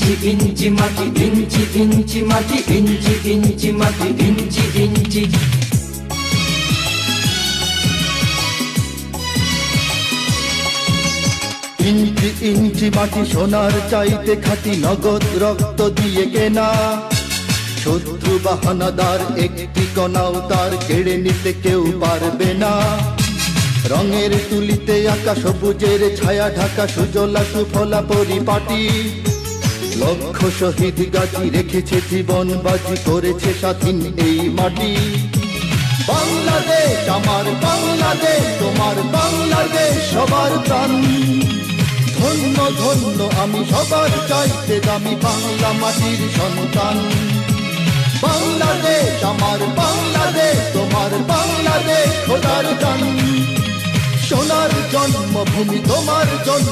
ইঞ্চি ইঞ্চি মাটি, ইঞ্চি ইঞ্চি মাটি, ইঞ্চি ইঞ্চি মাটি, ইঞ্চি ইঞ্চি। ইঞ্চি ইঞ্চি মাটি সোনার চাইতে খাঁটি, নগদ রক্ত দিয়ে কেনা। শত্রু বাহানাদার একটি কণাও তার কেড়ে নিতে কেউ পারবে না। রঙের তুলিতে আঁকা সবুজের ছায়া ঢাকা সুজলা সুফলা পরিপাটি। লক্ষ শহীদ গাজী রেখেছে জীবন বাজি, করেছে স্বাধীন এই মাটি। বাংলাদেশ আমার বাংলাদেশ, তোমার বাংলাদেশ সবার প্রাণ। ধন্য ধন্য আমি সবার চাইতে দামি বাংলা মাটির সন্তান। বাংলাদেশ আমার বাংলাদেশ, তোমার বাংলাদেশ খোদার দান। সোনার জন্মভূমি তোমার জন্ম